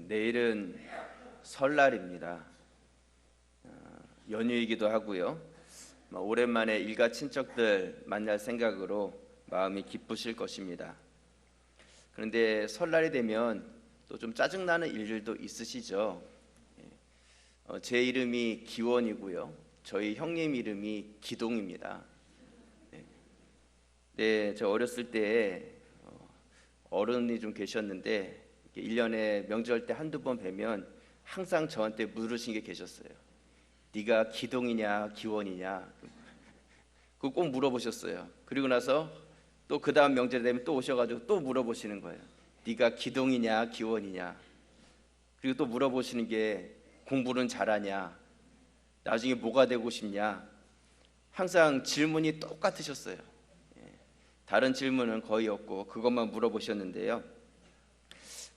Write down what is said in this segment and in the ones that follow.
내일은 설날입니다. 연휴이기도 하고요. 오랜만에 일가 친척들 만날 생각으로 마음이 기쁘실 것입니다. 그런데 설날이 되면 또 좀 짜증나는 일들도 있으시죠? 제 이름이 기원이고요. 저희 형님 이름이 기동입니다. 네, 저 어렸을 때 어른이 좀 계셨는데 1년에 명절 때 한두 번 뵈면 항상 저한테 물으신 게 계셨어요. 네가 기동이냐 기원이냐, 그거 꼭 물어보셨어요. 그리고 나서 또 그 다음 명절이 되면 또 오셔가지고 또 물어보시는 거예요. 네가 기동이냐 기원이냐. 그리고 또 물어보시는 게 공부는 잘하냐, 나중에 뭐가 되고 싶냐. 항상 질문이 똑같으셨어요. 다른 질문은 거의 없고 그것만 물어보셨는데요.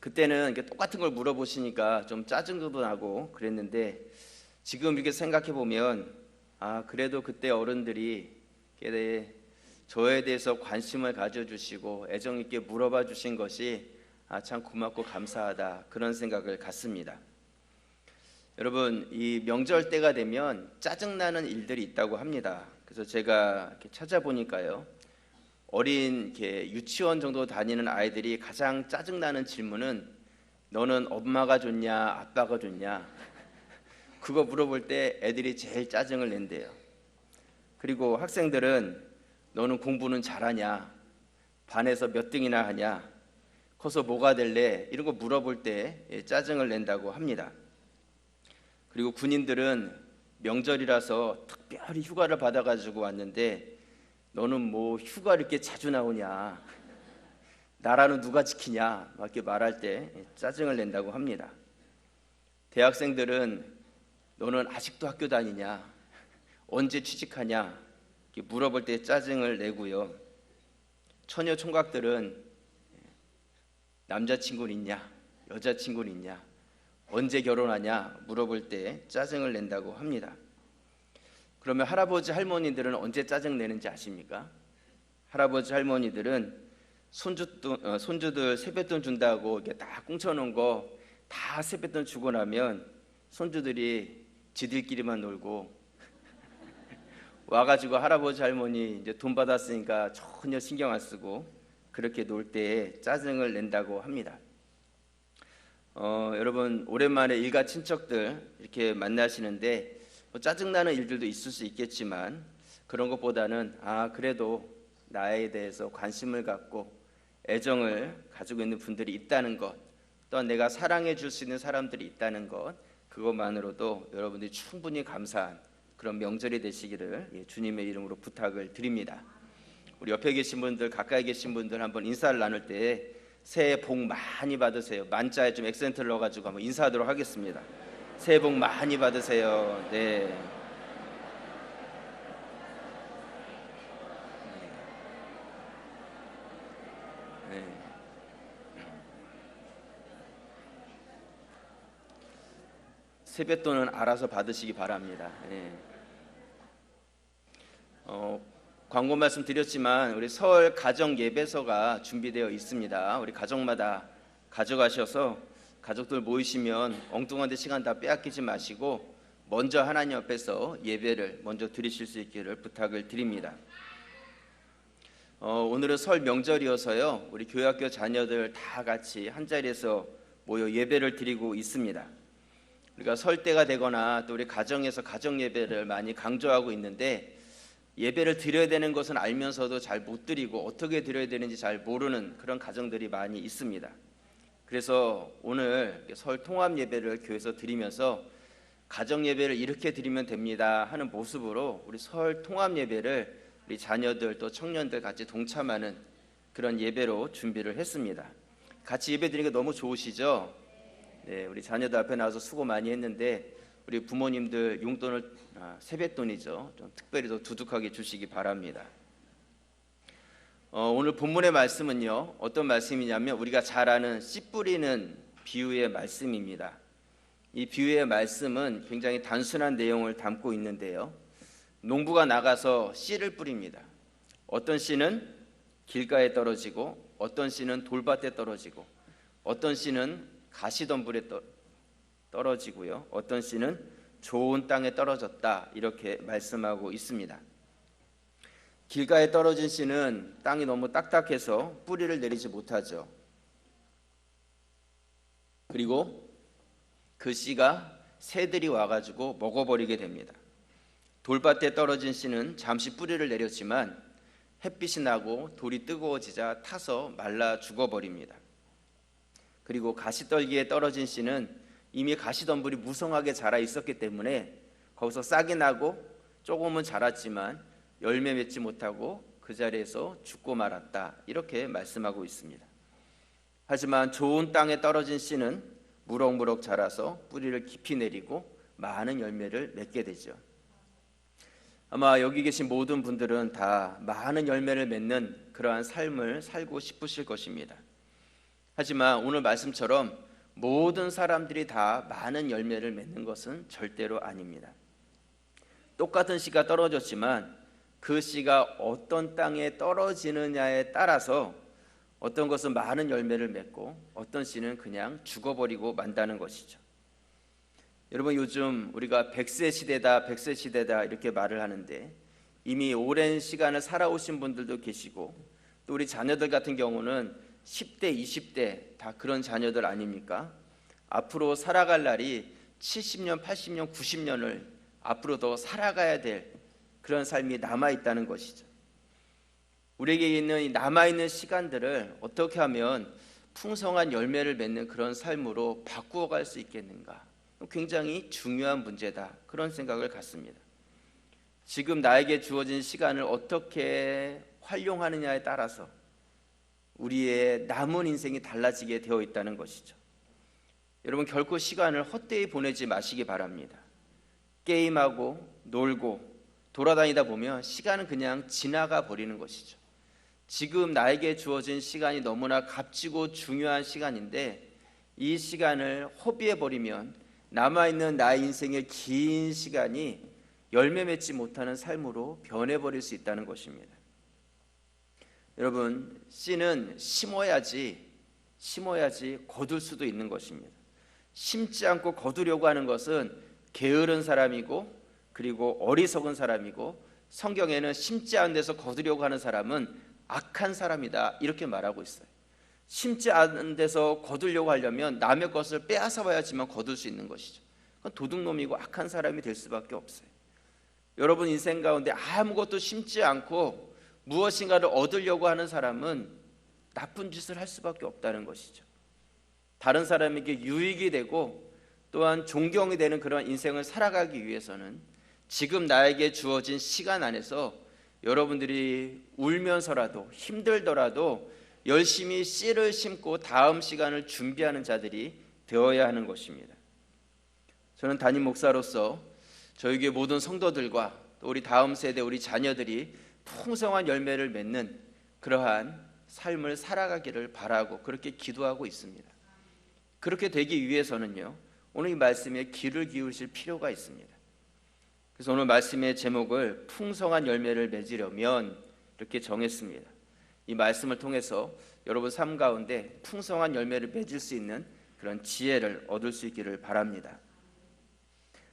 그때는 이렇게 똑같은 걸 물어보시니까 좀 짜증도 나고 그랬는데, 지금 이렇게 생각해 보면 그래도 그때 어른들이 저에 대해서 관심을 가져주시고 애정 있게 물어봐 주신 것이 참 고맙고 감사하다, 그런 생각을 갖습니다. 여러분, 이 명절 때가 되면 짜증나는 일들이 있다고 합니다. 그래서 제가 이렇게 찾아보니까요, 어린 유치원 정도 다니는 아이들이 가장 짜증나는 질문은 너는 엄마가 좋냐 아빠가 좋냐, 그거 물어볼 때 애들이 제일 짜증을 낸대요. 그리고 학생들은 너는 공부는 잘하냐, 반에서 몇 등이나 하냐, 커서 뭐가 될래, 이런 거 물어볼 때 짜증을 낸다고 합니다. 그리고 군인들은 명절이라서 특별히 휴가를 받아가지고 왔는데 너는 뭐 휴가를 이렇게 자주 나오냐, 나라는 누가 지키냐, 막 이렇게 말할 때 짜증을 낸다고 합니다. 대학생들은 너는 아직도 학교 다니냐, 언제 취직하냐, 이렇게 물어볼 때 짜증을 내고요. 처녀 총각들은 남자친구는 있냐, 여자친구는 있냐, 언제 결혼하냐 물어볼 때 짜증을 낸다고 합니다. 그러면 할아버지 할머니들은 언제 짜증 내는지 아십니까? 할아버지 할머니들은 손주들 세뱃돈 준다고 이렇게 다 꽁쳐놓은 거 다 세뱃돈 주고 나면 손주들이 지들끼리만 놀고 와가지고 할아버지 할머니 이제 돈 받았으니까 전혀 신경 안 쓰고 그렇게 놀 때 짜증을 낸다고 합니다. 여러분, 오랜만에 일가 친척들 이렇게 만나시는데 짜증나는 일들도 있을 수 있겠지만, 그런 것보다는 그래도 나에 대해서 관심을 갖고 애정을 가지고 있는 분들이 있다는 것, 또한 내가 사랑해 줄 수 있는 사람들이 있다는 것, 그것만으로도 여러분들이 충분히 감사한 그런 명절이 되시기를 주님의 이름으로 부탁을 드립니다. 우리 옆에 계신 분들, 가까이 계신 분들 한번 인사를 나눌 때 새해 복 많이 받으세요, 만자에 좀 액센트를 넣어가지고 한번 인사하도록 하겠습니다. 새해 복 많이 받으세요. 네. 세뱃돈은 알아서 받으시기 바랍니다. 광고 말씀 드렸지만 우리 설 가정 예배서가 준비되어 있습니다. 우리 가정마다 가져가셔서 가족들 모이시면 엉뚱한 데 시간 다 빼앗기지 마시고 먼저 하나님 앞에서 예배를 먼저 드리실 수 있기를 부탁을 드립니다. 오늘은 설 명절이어서요, 우리 교회학교 자녀들 다 같이 한자리에서 모여 예배를 드리고 있습니다. 우리가 설 때가 되거나 또 우리 가정에서 가정 예배를 많이 강조하고 있는데, 예배를 드려야 되는 것은 알면서도 잘 못 드리고 어떻게 드려야 되는지 잘 모르는 그런 가정들이 많이 있습니다. 그래서 오늘 설 통합 예배를 교회에서 드리면서 가정 예배를 이렇게 드리면 됩니다 하는 모습으로 우리 설 통합 예배를 우리 자녀들 또 청년들 같이 동참하는 그런 예배로 준비를 했습니다. 같이 예배 드리는 게 너무 좋으시죠? 네, 우리 자녀들 앞에 나와서 수고 많이 했는데 우리 부모님들 용돈을 세뱃돈이죠, 좀 특별히 더 두둑하게 주시기 바랍니다. 오늘 본문의 말씀은요, 어떤 말씀이냐면 우리가 잘 아는 씨 뿌리는 비유의 말씀입니다. 이 비유의 말씀은 굉장히 단순한 내용을 담고 있는데요, 농부가 나가서 씨를 뿌립니다. 어떤 씨는 길가에 떨어지고 어떤 씨는 돌밭에 떨어지고 어떤 씨는 가시덤불에 떨어지고요. 어떤 씨는 좋은 땅에 떨어졌다 이렇게 말씀하고 있습니다. 길가에 떨어진 씨는 땅이 너무 딱딱해서 뿌리를 내리지 못하죠. 그리고 그 씨가 새들이 와가지고 먹어버리게 됩니다. 돌밭에 떨어진 씨는 잠시 뿌리를 내렸지만 햇빛이 나고 돌이 뜨거워지자 타서 말라 죽어버립니다. 그리고 가시떨기에 떨어진 씨는 이미 가시덤불이 무성하게 자라 있었기 때문에 거기서 싹이 나고 조금은 자랐지만 열매 맺지 못하고 그 자리에서 죽고 말았다 이렇게 말씀하고 있습니다. 하지만 좋은 땅에 떨어진 씨는 무럭무럭 자라서 뿌리를 깊이 내리고 많은 열매를 맺게 되죠. 아마 여기 계신 모든 분들은 다 많은 열매를 맺는 그러한 삶을 살고 싶으실 것입니다. 하지만 오늘 말씀처럼 모든 사람들이 다 많은 열매를 맺는 것은 절대로 아닙니다. 똑같은 씨가 떨어졌지만 그 씨가 어떤 땅에 떨어지느냐에 따라서 어떤 것은 많은 열매를 맺고 어떤 씨는 그냥 죽어버리고 만다는 것이죠. 여러분, 요즘 우리가 100세 시대다 100세 시대다 이렇게 말을 하는데 이미 오랜 시간을 살아오신 분들도 계시고 또 우리 자녀들 같은 경우는 10대 20대 다 그런 자녀들 아닙니까? 앞으로 살아갈 날이 70년 80년 90년을 앞으로 더 살아가야 될 그런 삶이 남아있다는 것이죠. 우리에게 있는 이 남아있는 시간들을 어떻게 하면 풍성한 열매를 맺는 그런 삶으로 바꾸어 갈 수 있겠는가, 굉장히 중요한 문제다 그런 생각을 갖습니다. 지금 나에게 주어진 시간을 어떻게 활용하느냐에 따라서 우리의 남은 인생이 달라지게 되어 있다는 것이죠. 여러분, 결코 시간을 헛되이 보내지 마시기 바랍니다. 게임하고 놀고 돌아다니다 보면 시간은 그냥 지나가 버리는 것이죠. 지금 나에게 주어진 시간이 너무나 값지고 중요한 시간인데 이 시간을 허비해버리면 남아있는 나의 인생의 긴 시간이 열매 맺지 못하는 삶으로 변해버릴 수 있다는 것입니다. 여러분, 씨는 심어야지 거둘 수도 있는 것입니다. 심지 않고 거두려고 하는 것은 게으른 사람이고 그리고 어리석은 사람이고 성경에는 심지 않은 데서 거두려고 하는 사람은 악한 사람이다 이렇게 말하고 있어요. 심지 않은 데서 거두려고 하려면 남의 것을 빼앗아 봐야지만 거둘 수 있는 것이죠. 그건 도둑놈이고 악한 사람이 될 수밖에 없어요. 여러분 인생 가운데 아무것도 심지 않고 무엇인가를 얻으려고 하는 사람은 나쁜 짓을 할 수밖에 없다는 것이죠. 다른 사람에게 유익이 되고 또한 존경이 되는 그런 인생을 살아가기 위해서는 지금 나에게 주어진 시간 안에서 여러분들이 울면서라도 힘들더라도 열심히 씨를 심고 다음 시간을 준비하는 자들이 되어야 하는 것입니다. 저는 담임 목사로서 저희 교회 모든 성도들과 또 우리 다음 세대 우리 자녀들이 풍성한 열매를 맺는 그러한 삶을 살아가기를 바라고 그렇게 기도하고 있습니다. 그렇게 되기 위해서는요, 오늘 이 말씀에 귀를 기울이실 필요가 있습니다. 그래서 오늘 말씀의 제목을 풍성한 열매를 맺으려면 이렇게 정했습니다. 이 말씀을 통해서 여러분 삶 가운데 풍성한 열매를 맺을 수 있는 그런 지혜를 얻을 수 있기를 바랍니다.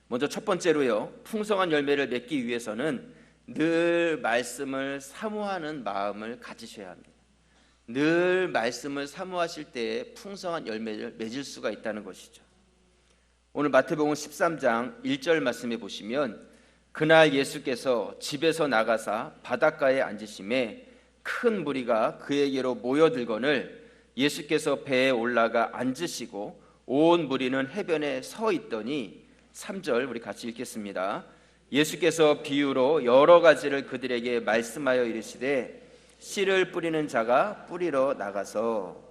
먼저 첫 번째로요, 풍성한 열매를 맺기 위해서는 늘 말씀을 사모하는 마음을 가지셔야 합니다. 늘 말씀을 사모하실 때에 풍성한 열매를 맺을 수가 있다는 것이죠. 오늘 마태복음 13장 1절 말씀에 보시면 그날 예수께서 집에서 나가사 바닷가에 앉으심에 큰 무리가 그에게로 모여들거늘 예수께서 배에 올라가 앉으시고 온 무리는 해변에 서 있더니 3절 우리 같이 읽겠습니다. 예수께서 비유로 여러 가지를 그들에게 말씀하여 이르시되 씨를 뿌리는 자가 뿌리러 나가서.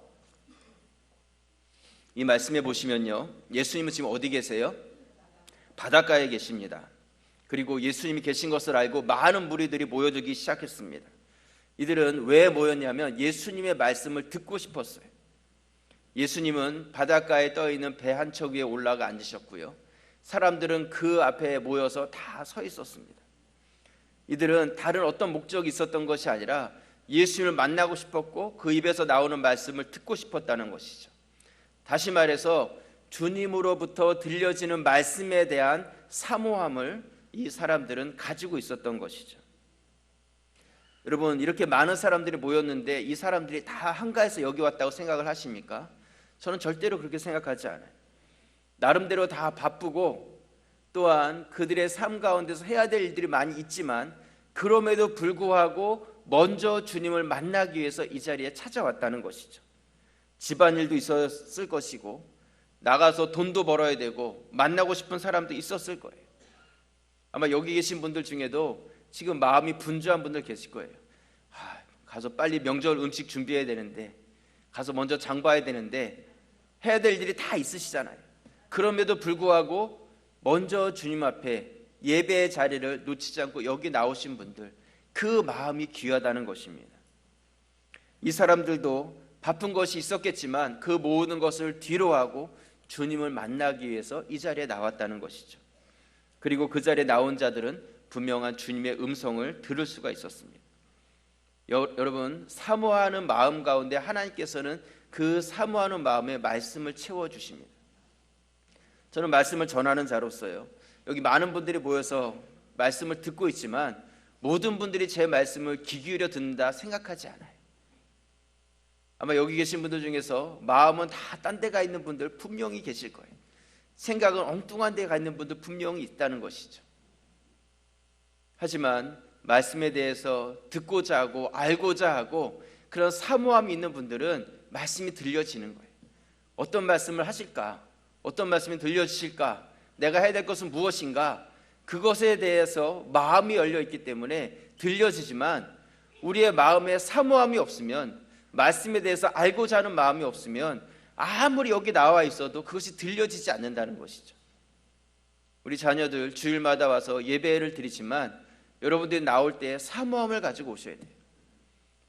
이 말씀에 보시면요, 예수님은 지금 어디 계세요? 바닷가에 계십니다. 그리고 예수님이 계신 것을 알고 많은 무리들이 모여들기 시작했습니다. 이들은 왜 모였냐면 예수님의 말씀을 듣고 싶었어요. 예수님은 바닷가에 떠있는 배 한 척 위에 올라가 앉으셨고요, 사람들은 그 앞에 모여서 다 서 있었습니다. 이들은 다른 어떤 목적이 있었던 것이 아니라 예수님을 만나고 싶었고 그 입에서 나오는 말씀을 듣고 싶었다는 것이죠. 다시 말해서 주님으로부터 들려지는 말씀에 대한 사모함을 이 사람들은 가지고 있었던 것이죠. 여러분, 이렇게 많은 사람들이 모였는데 이 사람들이 다 한가해서 여기 왔다고 생각을 하십니까? 저는 절대로 그렇게 생각하지 않아요. 나름대로 다 바쁘고 또한 그들의 삶 가운데서 해야 될 일들이 많이 있지만 그럼에도 불구하고 먼저 주님을 만나기 위해서 이 자리에 찾아왔다는 것이죠. 집안일도 있었을 것이고 나가서 돈도 벌어야 되고 만나고 싶은 사람도 있었을 거예요. 아마 여기 계신 분들 중에도 지금 마음이 분주한 분들 계실 거예요. 가서 빨리 명절 음식 준비해야 되는데, 가서 먼저 장 봐야 되는데, 해야 될 일이 다 있으시잖아요. 그럼에도 불구하고 먼저 주님 앞에 예배의 자리를 놓치지 않고 여기 나오신 분들, 그 마음이 귀하다는 것입니다. 이 사람들도 바쁜 것이 있었겠지만 그 모든 것을 뒤로하고 주님을 만나기 위해서 이 자리에 나왔다는 것이죠. 그리고 그 자리에 나온 자들은 분명한 주님의 음성을 들을 수가 있었습니다. 여러분, 사모하는 마음 가운데 하나님께서는 그 사모하는 마음에 말씀을 채워주십니다. 저는 말씀을 전하는 자로서요, 여기 많은 분들이 모여서 말씀을 듣고 있지만 모든 분들이 제 말씀을 귀 기울여 듣는다 생각하지 않아요. 아마 여기 계신 분들 중에서 마음은 다 딴 데 가 있는 분들 분명히 계실 거예요. 생각은 엉뚱한 데 가 있는 분들 분명히 있다는 것이죠. 하지만 말씀에 대해서 듣고자 하고 알고자 하고 그런 사모함이 있는 분들은 말씀이 들려지는 거예요. 어떤 말씀을 하실까? 어떤 말씀이 들려주실까? 내가 해야 될 것은 무엇인가? 그것에 대해서 마음이 열려 있기 때문에 들려지지만 우리의 마음에 사모함이 없으면, 말씀에 대해서 알고자 하는 마음이 없으면 아무리 여기 나와 있어도 그것이 들려지지 않는다는 것이죠. 우리 자녀들 주일마다 와서 예배를 드리지만 여러분들이 나올 때 사모함을 가지고 오셔야 돼요.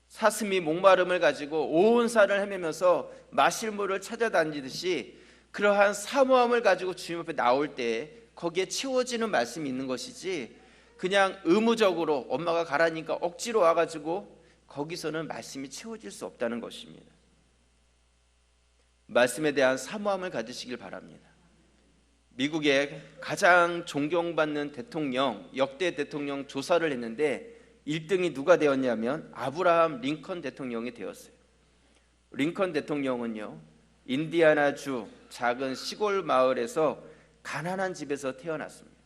사슴이 목마름을 가지고 온 산을 헤매면서 마실 물을 찾아다니듯이 그러한 사모함을 가지고 주님 앞에 나올 때 거기에 채워지는 말씀이 있는 것이지, 그냥 의무적으로 엄마가 가라니까 억지로 와가지고 거기서는 말씀이 채워질 수 없다는 것입니다. 말씀에 대한 사모함을 가지시길 바랍니다. 미국의 가장 존경받는 대통령, 역대 대통령 조사를 했는데 1등이 누가 되었냐면 아브라함 링컨 대통령이 되었어요. 링컨 대통령은요, 인디애나주 작은 시골 마을에서 가난한 집에서 태어났습니다.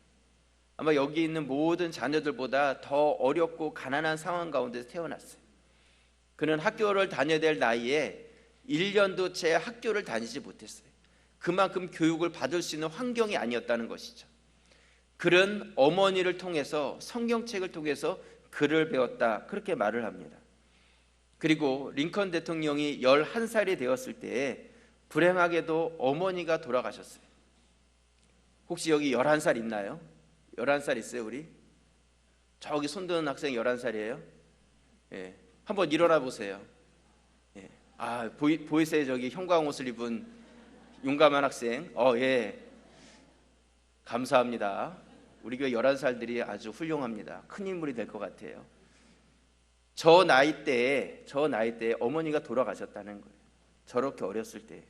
아마 여기 있는 모든 자녀들보다 더 어렵고 가난한 상황 가운데서 태어났어요. 그는 학교를 다녀야 될 나이에 1년도 채 학교를 다니지 못했어요. 그만큼 교육을 받을 수 있는 환경이 아니었다는 것이죠. 그는 어머니를 통해서, 성경책을 통해서 글을 배웠다, 그렇게 말을 합니다. 그리고 링컨 대통령이 11살이 되었을 때에 불행하게도 어머니가 돌아가셨어요. 혹시 여기 11살 있나요? 11살 있어요, 우리? 저기 손드는 학생 11살이에요? 예. 한번 일어나 보세요. 예. 보이세요? 저기 형광 옷을 입은 용감한 학생. 예. 감사합니다. 우리 교회 11살들이 아주 훌륭합니다. 큰 인물이 될 것 같아요. 저 나이 때에 어머니가 돌아가셨다는 거예요. 저렇게 어렸을 때.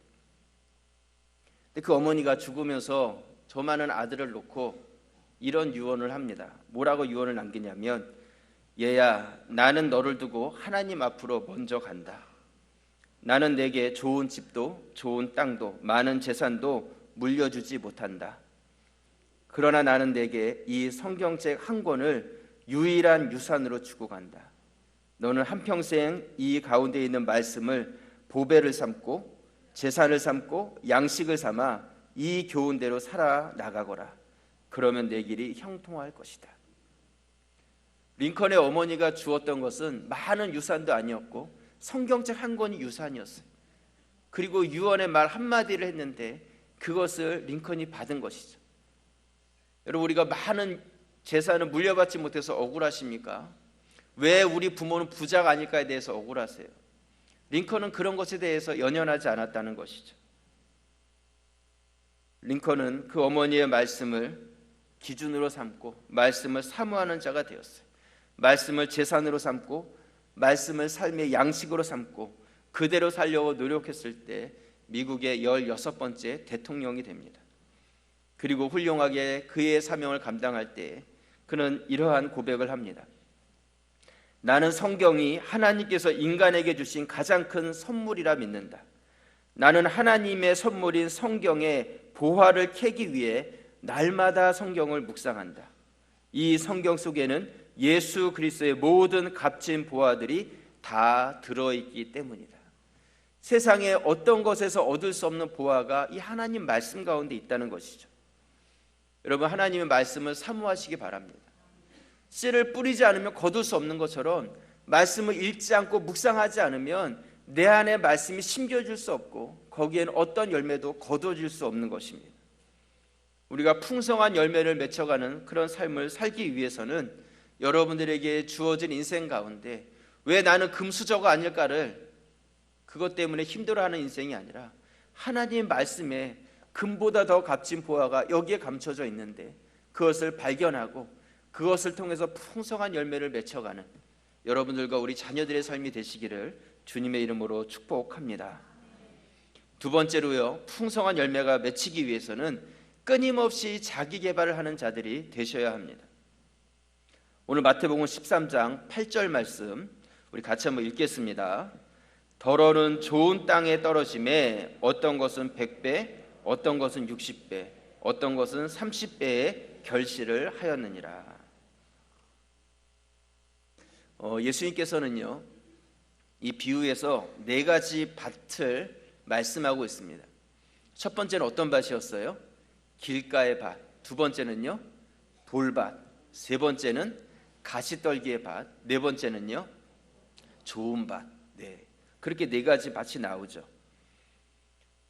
근데 그 어머니가 죽으면서 저 많은 아들을 놓고 이런 유언을 합니다. 뭐라고 유언을 남기냐면, 얘야, 나는 너를 두고 하나님 앞으로 먼저 간다. 나는 내게 좋은 집도 좋은 땅도 많은 재산도 물려주지 못한다. 그러나 나는 내게 이 성경책 한 권을 유일한 유산으로 주고 간다. 너는 한평생 이 가운데 있는 말씀을 보배를 삼고 재산을 삼고 양식을 삼아 이 교훈대로 살아나가거라. 그러면 내 길이 형통할 것이다. 링컨의 어머니가 주었던 것은 많은 유산도 아니었고 성경책 한 권이 유산이었어요. 그리고 유언의 말 한마디를 했는데 그것을 링컨이 받은 것이죠. 여러분, 우리가 많은 재산을 물려받지 못해서 억울하십니까? 왜 우리 부모는 부자가 아닐까에 대해서 억울하세요? 링컨은 그런 것에 대해서 연연하지 않았다는 것이죠. 링컨은 그 어머니의 말씀을 기준으로 삼고 말씀을 사모하는 자가 되었어요. 말씀을 재산으로 삼고 말씀을 삶의 양식으로 삼고 그대로 살려고 노력했을 때 미국의 16번째 대통령이 됩니다. 그리고 훌륭하게 그의 사명을 감당할 때 그는 이러한 고백을 합니다. 나는 성경이 하나님께서 인간에게 주신 가장 큰 선물이라 믿는다. 나는 하나님의 선물인 성경의 보화를 캐기 위해 날마다 성경을 묵상한다. 이 성경 속에는 예수 그리스도의 모든 값진 보화들이 다 들어있기 때문이다. 세상에 어떤 것에서 얻을 수 없는 보화가 이 하나님 말씀 가운데 있다는 것이죠. 여러분, 하나님의 말씀을 사모하시기 바랍니다. 씨를 뿌리지 않으면 거둘 수 없는 것처럼 말씀을 읽지 않고 묵상하지 않으면 내 안에 말씀이 심겨질 수 없고 거기엔 어떤 열매도 거둬질 수 없는 것입니다. 우리가 풍성한 열매를 맺혀가는 그런 삶을 살기 위해서는 여러분들에게 주어진 인생 가운데 왜 나는 금수저가 아닐까를 그것 때문에 힘들어하는 인생이 아니라 하나님 말씀에 금보다 더 값진 보화가 여기에 감춰져 있는데 그것을 발견하고 그것을 통해서 풍성한 열매를 맺혀가는 여러분들과 우리 자녀들의 삶이 되시기를 주님의 이름으로 축복합니다. 두 번째로요, 풍성한 열매가 맺히기 위해서는 끊임없이 자기 개발을 하는 자들이 되셔야 합니다. 오늘 마태복음 13장 8절 말씀 우리 같이 한번 읽겠습니다. 덜어는 좋은 땅에 떨어짐에 어떤 것은 100배, 어떤 것은 60배, 어떤 것은 30배의 결실을 하였느니라. 예수님께서는요, 이 비유에서 네 가지 밭을 말씀하고 있습니다. 첫 번째는 어떤 밭이었어요? 길가의 밭. 두 번째는요, 돌밭. 세 번째는 가시떨기의 밭. 네 번째는요, 좋은 밭. 네, 그렇게 네 가지 밭이 나오죠.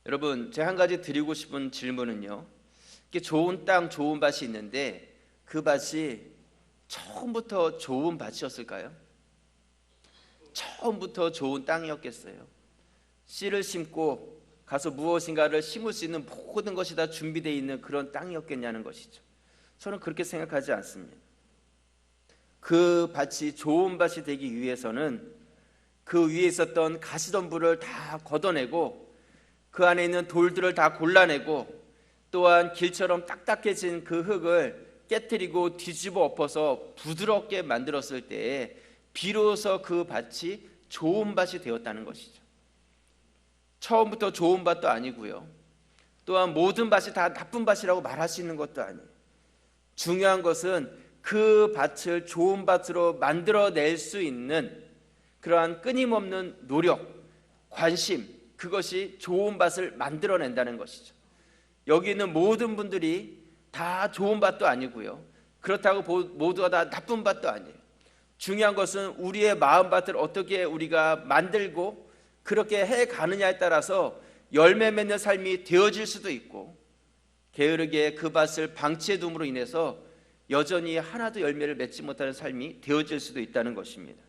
여러분, 제가 한 가지 드리고 싶은 질문은요, 이렇게 좋은 땅, 좋은 밭이 있는데 그 밭이 처음부터 좋은 밭이었을까요? 처음부터 좋은 땅이었겠어요? 씨를 심고 가서 무엇인가를 심을 수 있는 모든 것이 다 준비되어 있는 그런 땅이었겠냐는 것이죠. 저는 그렇게 생각하지 않습니다. 그 밭이 좋은 밭이 되기 위해서는 그 위에 있었던 가시덤불을 다 걷어내고 그 안에 있는 돌들을 다 골라내고 또한 길처럼 딱딱해진 그 흙을 깨트리고 뒤집어 엎어서 부드럽게 만들었을 때에 비로소 그 밭이 좋은 밭이 되었다는 것이죠. 처음부터 좋은 밭도 아니고요, 또한 모든 밭이 다 나쁜 밭이라고 말할 수 있는 것도 아니에요. 중요한 것은 그 밭을 좋은 밭으로 만들어낼 수 있는 그러한 끊임없는 노력, 관심, 그것이 좋은 밭을 만들어낸다는 것이죠. 여기 있는 모든 분들이 다 좋은 밭도 아니고요, 그렇다고 모두가 다 나쁜 밭도 아니에요. 중요한 것은 우리의 마음밭을 어떻게 우리가 만들고 그렇게 해가느냐에 따라서 열매 맺는 삶이 되어질 수도 있고, 게으르게 그 밭을 방치해 둠으로 인해서 여전히 하나도 열매를 맺지 못하는 삶이 되어질 수도 있다는 것입니다.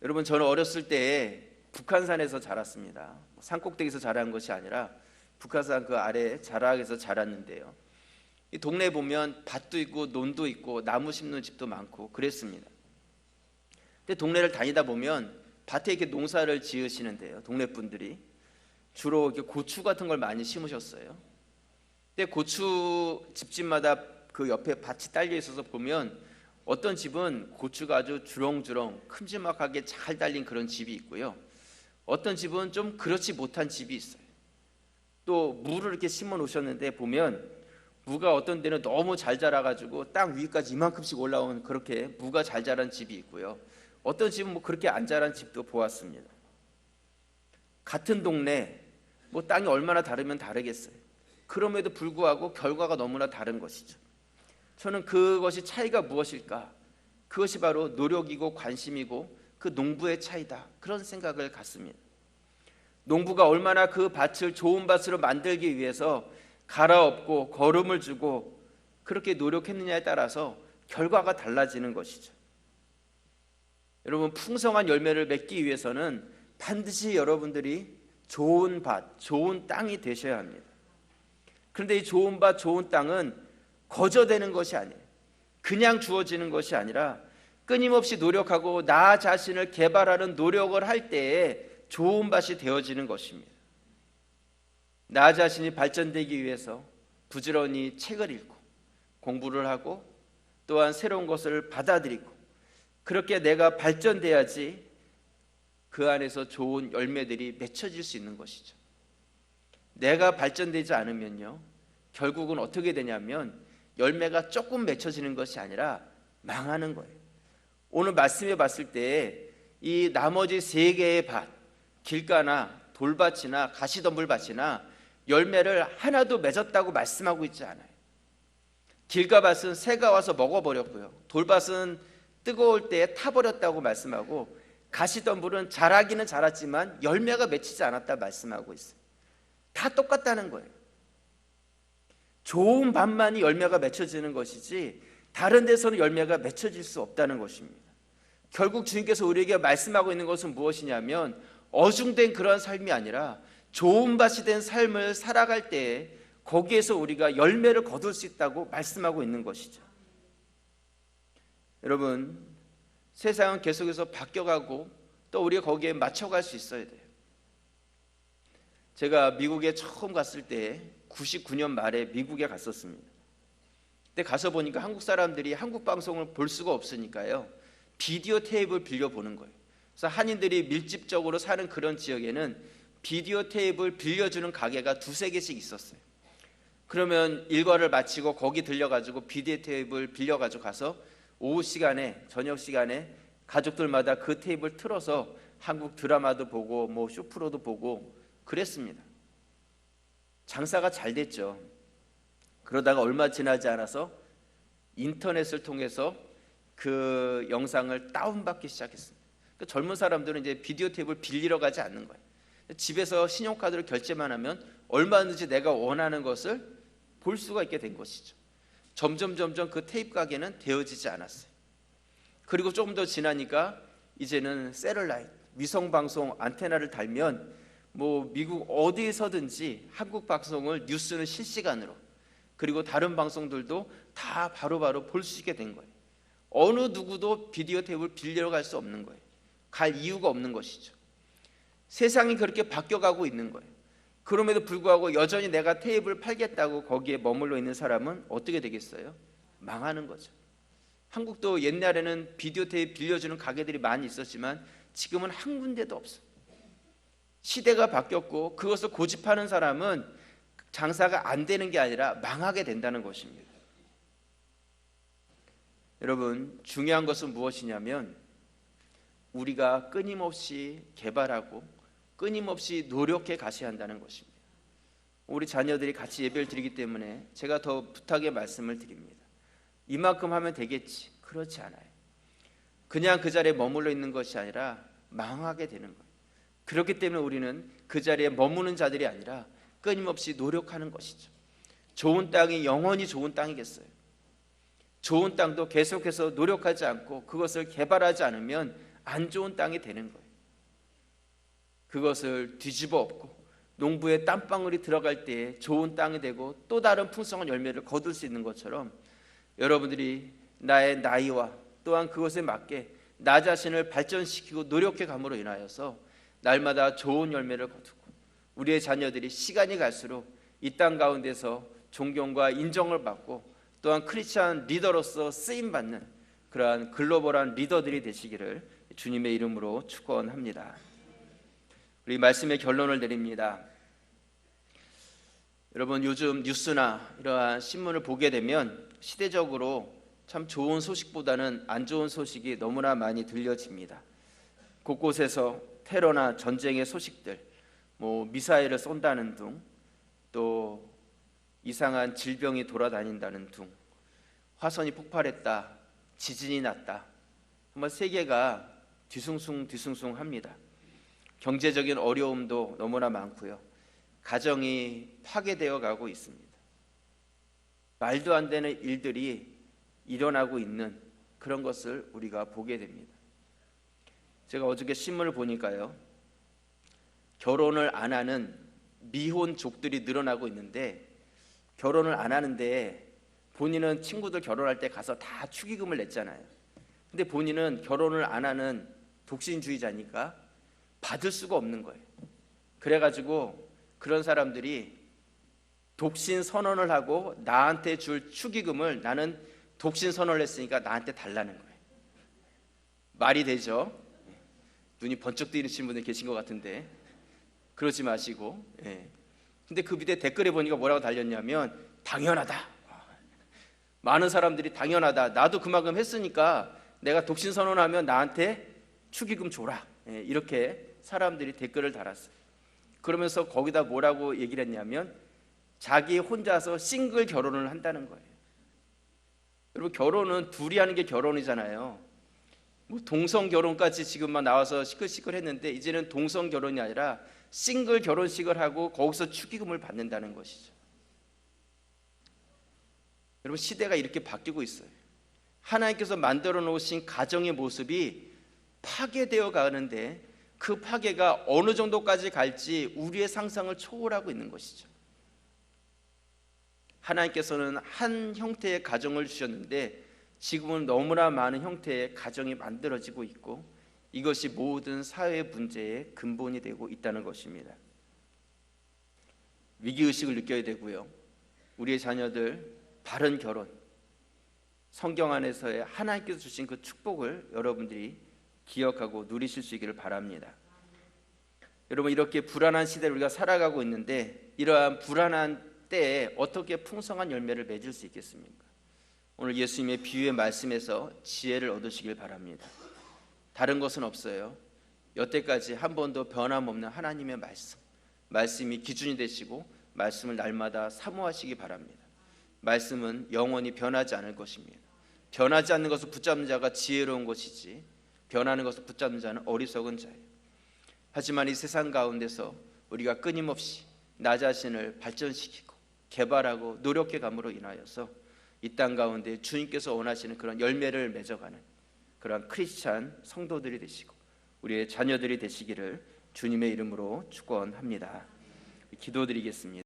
여러분, 저는 어렸을 때 북한산에서 자랐습니다. 산꼭대기에서 자란 것이 아니라 북한산 그 아래 자락에서 자랐는데요, 이 동네에 보면 밭도 있고 논도 있고 나무 심는 집도 많고 그랬습니다. 근데 동네를 다니다 보면 밭에 이렇게 농사를 지으시는데요, 동네 분들이 주로 이렇게 고추 같은 걸 많이 심으셨어요. 근데 고추 집집마다 그 옆에 밭이 딸려 있어서 보면 어떤 집은 고추가 아주 주렁주렁 큼지막하게 잘 달린 그런 집이 있고요, 어떤 집은 좀 그렇지 못한 집이 있어요. 또 무를 이렇게 심어 놓으셨는데 보면 무가 어떤 데는 너무 잘 자라가지고 땅 위까지 이만큼씩 올라온 그렇게 무가 잘 자란 집이 있고요, 어떤 집은 뭐 그렇게 안 자란 집도 보았습니다. 같은 동네 뭐 땅이 얼마나 다르면 다르겠어요. 그럼에도 불구하고 결과가 너무나 다른 것이죠. 저는 그것이 차이가 무엇일까? 그것이 바로 노력이고 관심이고 그 농부의 차이다, 그런 생각을 갖습니다. 농부가 얼마나 그 밭을 좋은 밭으로 만들기 위해서 갈아엎고 거름을 주고 그렇게 노력했느냐에 따라서 결과가 달라지는 것이죠. 여러분, 풍성한 열매를 맺기 위해서는 반드시 여러분들이 좋은 밭, 좋은 땅이 되셔야 합니다. 그런데 이 좋은 밭, 좋은 땅은 거저되는 것이 아니에요. 그냥 주어지는 것이 아니라 끊임없이 노력하고 나 자신을 개발하는 노력을 할 때에 좋은 밭이 되어지는 것입니다. 나 자신이 발전되기 위해서 부지런히 책을 읽고 공부를 하고 또한 새로운 것을 받아들이고 그렇게 내가 발전돼야지 그 안에서 좋은 열매들이 맺혀질 수 있는 것이죠. 내가 발전되지 않으면요, 결국은 어떻게 되냐면 열매가 조금 맺혀지는 것이 아니라 망하는 거예요. 오늘 말씀해 봤을 때 이 나머지 세 개의 밭, 길가나 돌밭이나 가시덤불밭이나 열매를 하나도 맺었다고 말씀하고 있지 않아요. 길가밭은 새가 와서 먹어버렸고요, 돌밭은 뜨거울 때 타버렸다고 말씀하고, 가시덤불은 자라기는 자랐지만 열매가 맺히지 않았다 말씀하고 있어요. 다 똑같다는 거예요. 좋은 밭만이 열매가 맺혀지는 것이지 다른 데서는 열매가 맺혀질 수 없다는 것입니다. 결국 주님께서 우리에게 말씀하고 있는 것은 무엇이냐면 어중된 그런 삶이 아니라 좋은 밭이 된 삶을 살아갈 때에 거기에서 우리가 열매를 거둘 수 있다고 말씀하고 있는 것이죠. 여러분, 세상은 계속해서 바뀌어가고 또 우리가 거기에 맞춰갈 수 있어야 돼요. 제가 미국에 처음 갔을 때 99년 말에 미국에 갔었습니다. 근데 가서 보니까 한국 사람들이 한국 방송을 볼 수가 없으니까요, 비디오 테이프를 빌려보는 거예요. 그래서 한인들이 밀집적으로 사는 그런 지역에는 비디오 테이프를 빌려주는 가게가 두세 개씩 있었어요. 그러면 일과를 마치고 거기 들려가지고 비디오 테이프를 빌려가지고 가서 오후 시간에, 저녁 시간에 가족들마다 그 테이프를 틀어서 한국 드라마도 보고 뭐 쇼프로도 보고 그랬습니다. 장사가 잘 됐죠. 그러다가 얼마 지나지 않아서 인터넷을 통해서 그 영상을 다운받기 시작했습니다. 그 젊은 사람들은 이제 비디오 테이프를 빌리러 가지 않는 거예요. 집에서 신용카드로 결제만 하면 얼마든지 내가 원하는 것을 볼 수가 있게 된 것이죠. 점점 그 테이프 가게는 되어지지 않았어요. 그리고 조금 더 지나니까 이제는 셀룰라이트, 위성방송 안테나를 달면 뭐 미국 어디에서든지 한국 방송을, 뉴스는 실시간으로, 그리고 다른 방송들도 다 바로바로 볼 수 있게 된 거예요. 어느 누구도 비디오 테이프를 빌리러 갈 수 없는 거예요. 갈 이유가 없는 것이죠. 세상이 그렇게 바뀌어가고 있는 거예요. 그럼에도 불구하고 여전히 내가 테이프를 팔겠다고 거기에 머물러 있는 사람은 어떻게 되겠어요? 망하는 거죠. 한국도 옛날에는 비디오 테이프 빌려주는 가게들이 많이 있었지만 지금은 한 군데도 없어요. 시대가 바뀌었고 그것을 고집하는 사람은 장사가 안 되는 게 아니라 망하게 된다는 것입니다. 여러분, 중요한 것은 무엇이냐면 우리가 끊임없이 개발하고 끊임없이 노력해 가셔야 한다는 것입니다. 우리 자녀들이 같이 예배를 드리기 때문에 제가 더 부탁의 말씀을 드립니다. 이만큼 하면 되겠지, 그렇지 않아요. 그냥 그 자리에 머물러 있는 것이 아니라 망하게 되는 거예요. 그렇기 때문에 우리는 그 자리에 머무는 자들이 아니라 끊임없이 노력하는 것이죠. 좋은 땅이 영원히 좋은 땅이겠어요? 좋은 땅도 계속해서 노력하지 않고 그것을 개발하지 않으면 안 좋은 땅이 되는 거예요. 그것을 뒤집어 엎고 농부의 땀방울이 들어갈 때에 좋은 땅이 되고 또 다른 풍성한 열매를 거둘 수 있는 것처럼 여러분들이 나의 나이와 또한 그것에 맞게 나 자신을 발전시키고 노력해 감으로 인하여서 날마다 좋은 열매를 거두고 우리의 자녀들이 시간이 갈수록 이 땅 가운데서 존경과 인정을 받고 또한 크리스찬 리더로서 쓰임받는 그러한 글로벌한 리더들이 되시기를 주님의 이름으로 축원합니다. 우리 말씀의 결론을 내립니다. 여러분, 요즘 뉴스나 이러한 신문을 보게 되면 시대적으로 참 좋은 소식보다는 안 좋은 소식이 너무나 많이 들려집니다. 곳곳에서 테러나 전쟁의 소식들, 뭐 미사일을 쏜다는 둥, 또 이상한 질병이 돌아다닌다는 둥, 화성이 폭발했다, 지진이 났다, 정말 세계가 뒤숭숭합니다. 경제적인 어려움도 너무나 많고요, 가정이 파괴되어 가고 있습니다. 말도 안 되는 일들이 일어나고 있는 그런 것을 우리가 보게 됩니다. 제가 어저께 신문을 보니까요, 결혼을 안 하는 미혼족들이 늘어나고 있는데, 결혼을 안 하는데 본인은 친구들 결혼할 때 가서 다 축의금을 냈잖아요. 근데 본인은 결혼을 안 하는 독신주의자니까 받을 수가 없는 거예요. 그래가지고 그런 사람들이 독신 선언을 하고 나한테 줄 축의금을 나는 독신 선언을 했으니까 나한테 달라는 거예요. 말이 되죠? 눈이 번쩍 뜨이시는 분들 계신 것 같은데 그러지 마시고. 근데 그 밑에 댓글에 보니까 뭐라고 달렸냐면 당연하다. 많은 사람들이 당연하다. 나도 그만큼 했으니까 내가 독신 선언하면 나한테 축의금 줘라. 이렇게 사람들이 댓글을 달았어요. 그러면서 거기다 뭐라고 얘기를 했냐면 자기 혼자서 싱글 결혼을 한다는 거예요. 여러분, 결혼은 둘이 하는 게 결혼이잖아요. 뭐 동성 결혼까지 지금만 나와서 시끌시끌했는데 이제는 동성 결혼이 아니라 싱글 결혼식을 하고 거기서 축의금을 받는다는 것이죠. 여러분, 시대가 이렇게 바뀌고 있어요. 하나님께서 만들어 놓으신 가정의 모습이 파괴되어 가는데 그 파괴가 어느 정도까지 갈지 우리의 상상을 초월하고 있는 것이죠. 하나님께서는 한 형태의 가정을 주셨는데 지금은 너무나 많은 형태의 가정이 만들어지고 있고 이것이 모든 사회 문제의 근본이 되고 있다는 것입니다. 위기의식을 느껴야 되고요. 우리의 자녀들 바른 결혼, 성경 안에서의 하나님께서 주신 그 축복을 여러분들이 기억하고 누리실 수 있기를 바랍니다. 여러분, 이렇게 불안한 시대를 우리가 살아가고 있는데 이러한 불안한 때에 어떻게 풍성한 열매를 맺을 수 있겠습니까? 오늘 예수님의 비유의 말씀에서 지혜를 얻으시길 바랍니다. 다른 것은 없어요. 여태까지 한 번도 변함없는 하나님의 말씀이 기준이 되시고 말씀을 날마다 사모하시기 바랍니다. 말씀은 영원히 변하지 않을 것입니다. 변하지 않는 것을 붙잡는 자가 지혜로운 것이지 변하는 것을 붙잡는 자는 어리석은 자예요. 하지만 이 세상 가운데서 우리가 끊임없이 나 자신을 발전시키고 개발하고 노력해 감으로 인하여서 이 땅 가운데 주님께서 원하시는 그런 열매를 맺어가는 그런 크리스찬 성도들이 되시고 우리의 자녀들이 되시기를 주님의 이름으로 축원합니다. 기도드리겠습니다.